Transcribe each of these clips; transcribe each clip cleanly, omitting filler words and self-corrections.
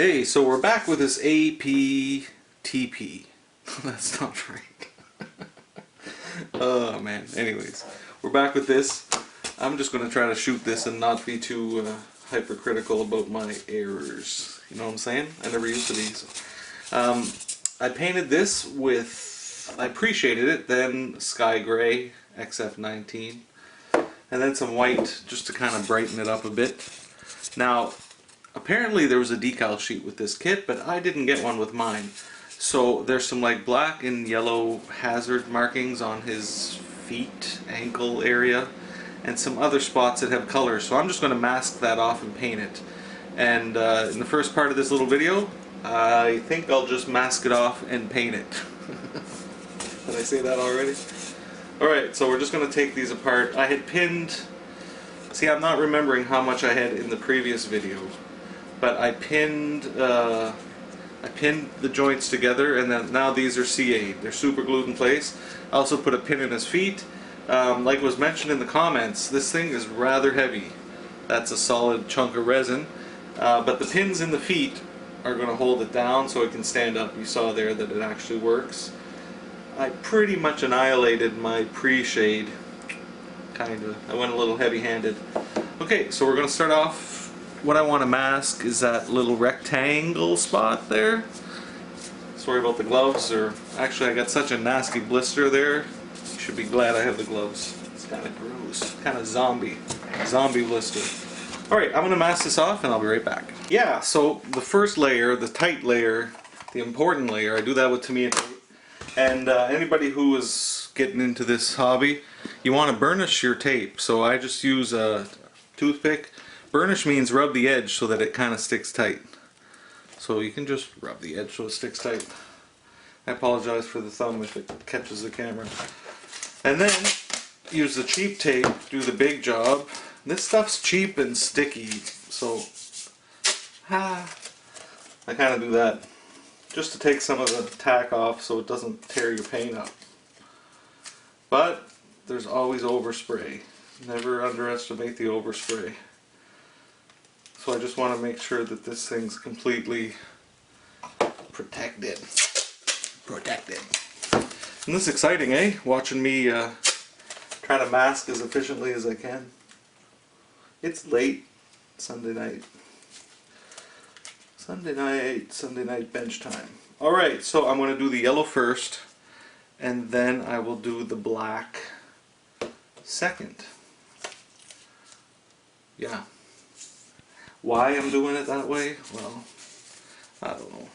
Hey, so we're back with this APTP. That's not right. Oh man, anyways. We're back with this. I'm just going to try to shoot this and not be too hypercritical about my errors. You know what I'm saying? I never used to be. So. I painted this with, I appreciated it, then Sky Gray XF19. And then some white just to kind of brighten it up a bit. Now, apparently there was a decal sheet with this kit, but I didn't get one with mine. So there's some like black and yellow hazard markings on his feet, ankle area, and some other spots that have colors. So I'm just going to mask that off and paint it. And in the first part of this little video, I think I'll just mask it off and paint it. Did I say that already? Alright, so we're just going to take these apart. I had pinned... See, I'm not remembering how much I had in the previous video. But I pinned the joints together, and then now these are CA'd. They're super glued in place. I also put a pin in his feet. Like was mentioned in the comments, this thing is rather heavy. That's a solid chunk of resin. But the pins in the feet are going to hold it down so it can stand up. You saw there that it actually works. I pretty much annihilated my pre-shade. Kinda. I went a little heavy-handed. Okay, so we're going to start off. What I want to mask is that little rectangle spot there. Sorry about the gloves, or actually I got such a nasty blister there. You should be glad I have the gloves. It's kind of gross. Kind of zombie blister. Alright, I'm going to mask this off and I'll be right back. Yeah, so the first layer, the tight layer, the important layer, I do that with Tamiya tape. And anybody who is getting into this hobby, you want to burnish your tape. So I just use a toothpick. Burnish means rub the edge so that it kind of sticks tight. So you can just rub the edge so it sticks tight. I apologize for the thumb if it catches the camera. And then use the cheap tape, do the big job. This stuff's cheap and sticky, so I kind of do that just to take some of the tack off so it doesn't tear your paint up. But there's always overspray. Never underestimate the overspray. So I just want to make sure that this thing's completely protected. And this is exciting, eh? Watching me try to mask as efficiently as I can. It's late Sunday night. Sunday night bench time. Alright, so I'm going to do the yellow first, and then I will do the black second. Yeah. Why I'm doing it that way? Well, I don't know.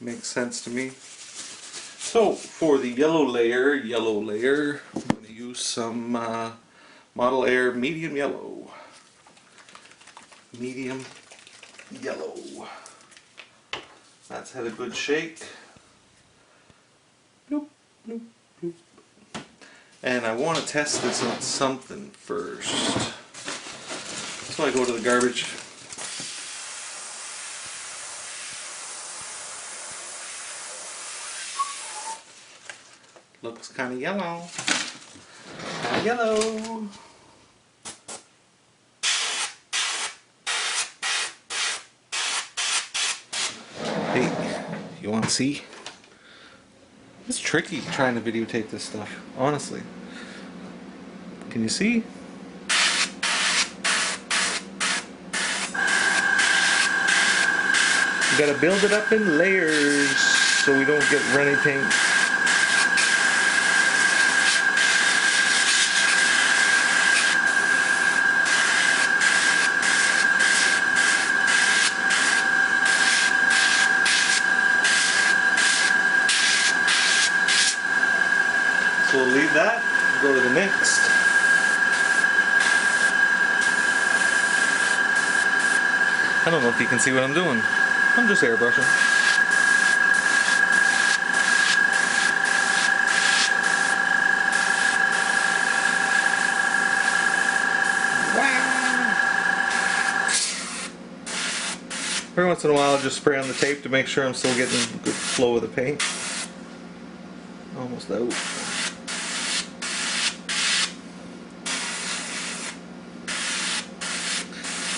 Makes sense to me. So, for the yellow layer, I'm going to use some Model Air Medium Yellow. Medium Yellow. That's had a good shake. Bloop, bloop, bloop. And I want to test this on something first. So I go to the garbage. Looks kind of yellow. Yellow. Hey, you want to see? It's tricky trying to videotape this stuff, honestly. Can you see? You gotta build it up in layers so we don't get runny paint. So we'll leave that, go to the next. I don't know if you can see what I'm doing. I'm just airbrushing. Every once in a while I'll just spray on the tape to make sure I'm still getting a good flow of the paint. Almost out.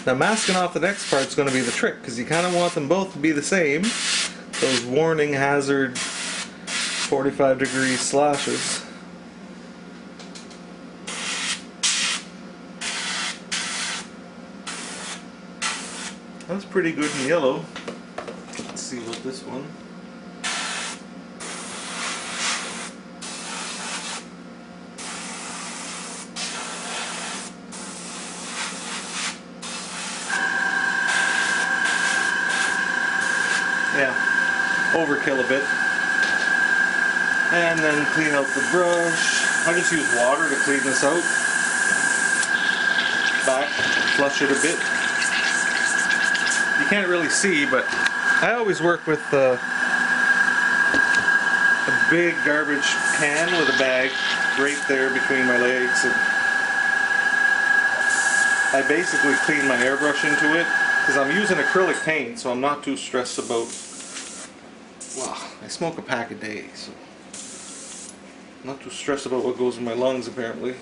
Now masking off the next part is going to be the trick, because you kind of want them both to be the same. Those warning hazard 45-degree slashes. That's pretty good in yellow. Let's see what this one. Yeah, overkill a bit. And then clean out the brush. I just use water to clean this out. Back, flush it a bit. You can't really see, but I always work with a big garbage can with a bag right there between my legs. And I basically clean my airbrush into it because I'm using acrylic paint, so I'm not too stressed about. Well, I smoke a pack a day, so I'm not too stressed about what goes in my lungs apparently.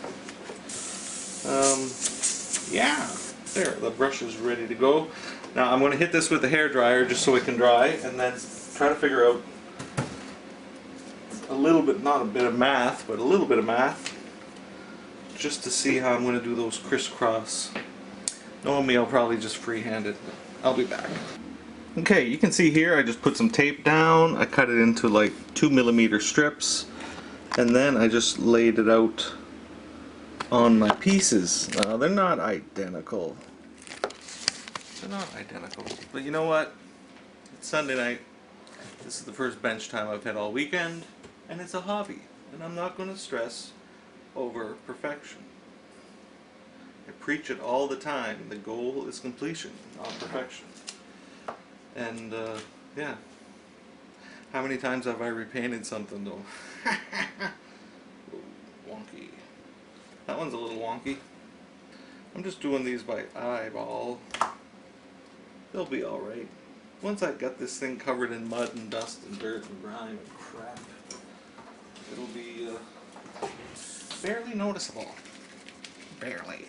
Yeah, there, the brush is ready to go. Now I'm going to hit this with the hair dryer just so it can dry, and then try to figure out a little bit, not a bit of math, but a little bit of math, just to see how I'm going to do those crisscross. Knowing me, I'll probably just freehand it. I'll be back. Okay, you can see here I just put some tape down. I cut it into like 2mm strips, and then I just laid it out on my pieces. Now they're not identical. They're not identical. But you know what? It's Sunday night. This is the first bench time I've had all weekend, and it's a hobby. And I'm not going to stress over perfection. I preach it all the time. The goal is completion, not perfection. And yeah. How many times have I repainted something though? Wonky. That one's a little wonky. I'm just doing these by eyeball. They'll be alright. Once I got this thing covered in mud and dust and dirt and grime and crap, it'll be barely noticeable. Barely.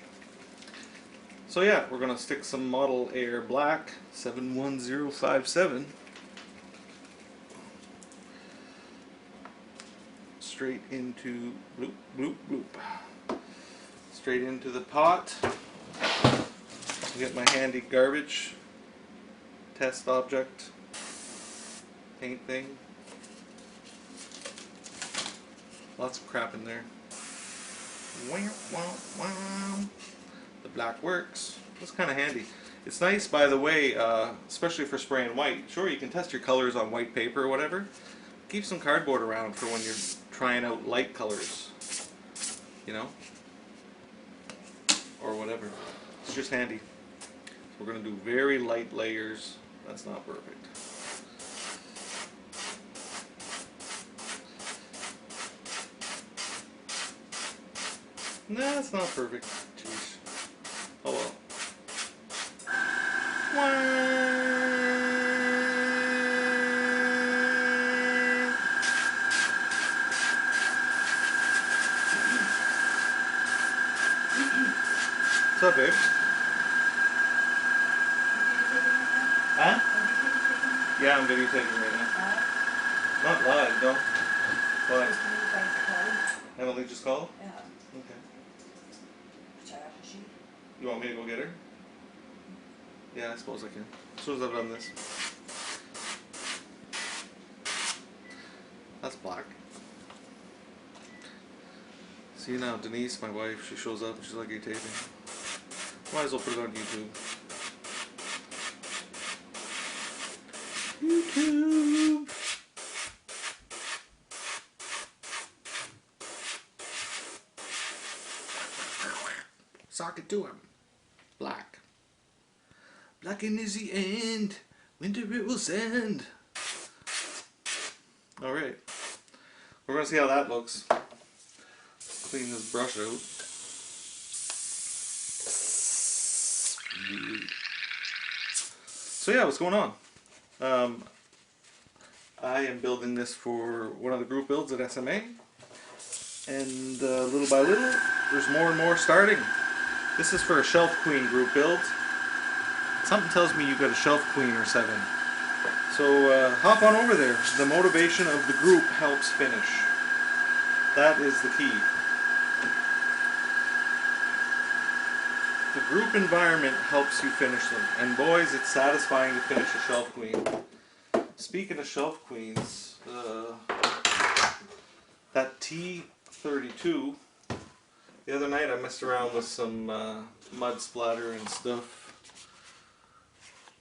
So yeah, we're going to stick some Model Air Black 71057 straight into bloop, bloop, bloop. Straight into the pot. Get my handy garbage test object paint thing. Lots of crap in there. Wow, wow, wow. The black works. It's kind of handy. It's nice, by the way, especially for spraying white. Sure, you can test your colors on white paper or whatever. Keep some cardboard around for when you're trying out light colors, you know, or whatever. It's just handy. So we're going to do very light layers. That's not perfect. Nah, it's not perfect. Jeez. Oh well. What's up, babe? Huh? Yeah, I'm videotaping right now. Not live, though. Why? Emily just called? Yeah. Okay. You want me to go get her? Yeah, I suppose I can. As soon as I've done this. That's black. See now, Denise, my wife, she shows up and she's like, "Are you taping?" Might as well put it on YouTube. YouTube! Sock it to him. Black. Blacking is the end. Winter it will send. Alright. We're going to see how that looks. Clean this brush out. So yeah, what's going on? I am building this for one of the group builds at SMA. And little by little, there's more and more starting. This is for a Shelf Queen group build. Something tells me you got a shelf queen or 7. So hop on over there. The motivation of the group helps finish. That is the key. The group environment helps you finish them. And boys, it's satisfying to finish a shelf queen. Speaking of shelf queens, that T32, the other night I messed around with some mud splatter and stuff.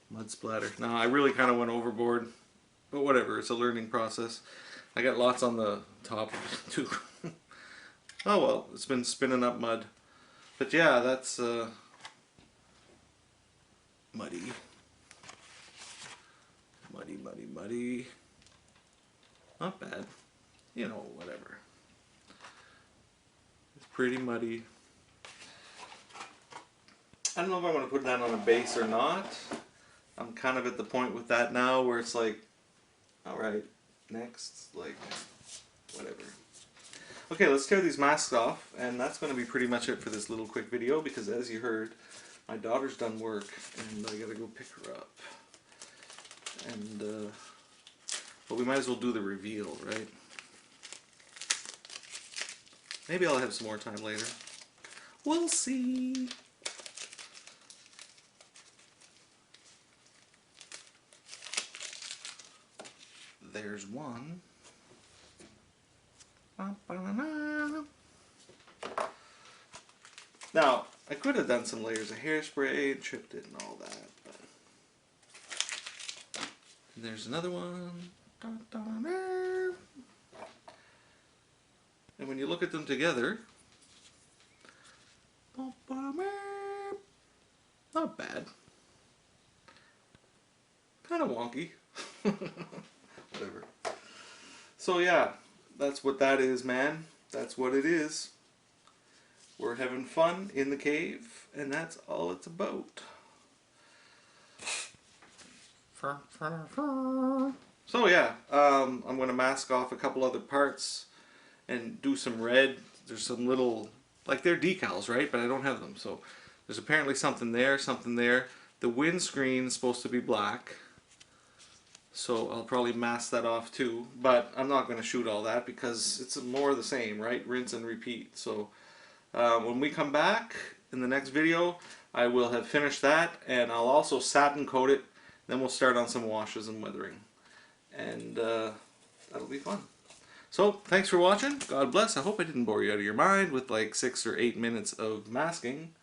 Mud splatter. Now I really kind of went overboard, but whatever, it's a learning process. I got lots on the top of it too. Oh well, it's been spinning up mud. But yeah, that's muddy. Muddy, muddy, muddy. Not bad. You know, whatever. It's pretty muddy. I don't know if I want to put that on a base or not. I'm kind of at the point with that now where it's like, alright, next, like, whatever. Okay, let's tear these masks off, and that's going to be pretty much it for this little quick video, because as you heard, my daughter's done work, and I gotta go pick her up. And, but we might as well do the reveal, right? Maybe I'll have some more time later. We'll see. There's one. Now, I could have done some layers of hairspray and chipped it and all that, but there's another one. And when you look at them together, not bad. Kind of wonky. Whatever. So yeah, that's what that is, man. That's what it is. We're having fun in the cave, and that's all it's about. So yeah, I'm going to mask off a couple other parts and do some red. There's some little, like they're decals, right? But I don't have them. So there's apparently something there, something there. The windscreen is supposed to be black. So I'll probably mask that off too, but I'm not going to shoot all that because it's more of the same, right? Rinse and repeat. So when we come back in the next video, I will have finished that, and I'll also satin coat it. Then we'll start on some washes and weathering, and that'll be fun. So thanks for watching. God bless. I hope I didn't bore you out of your mind with like 6 or 8 minutes of masking.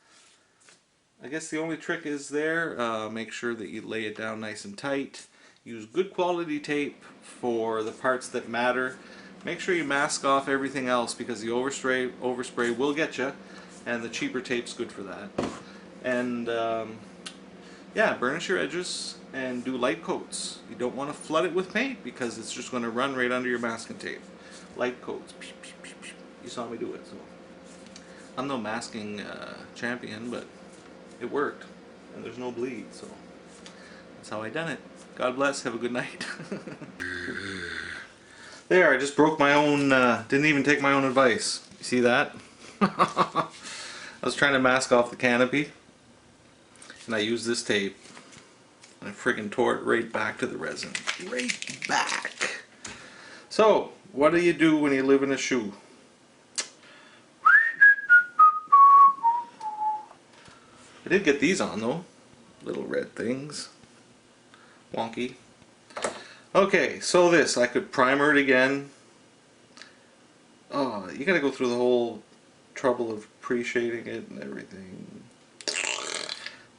I guess the only trick is there, make sure that you lay it down nice and tight. Use good quality tape for the parts that matter. Make sure you mask off everything else, because the overspray will get you, and the cheaper tape's good for that. And yeah, burnish your edges and do light coats. You don't want to flood it with paint because it's just going to run right under your masking tape. Light coats. You saw me do it. So I'm no masking champion, but it worked, and there's no bleed, so that's how I done it. God bless. Have a good night. There, I just broke my own, didn't even take my own advice. You see that? I was trying to mask off the canopy, and I used this tape, and I friggin' tore it right back to the resin. Right back! So, what do you do when you live in a shoe? I did get these on though. Little red things. Wonky. Okay, so this, I could primer it again. Oh, you gotta go through the whole trouble of pre-shading it and everything.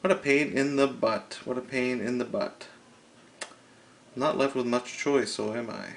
What a pain in the butt. What a pain in the butt. I'm not left with much choice, so am I?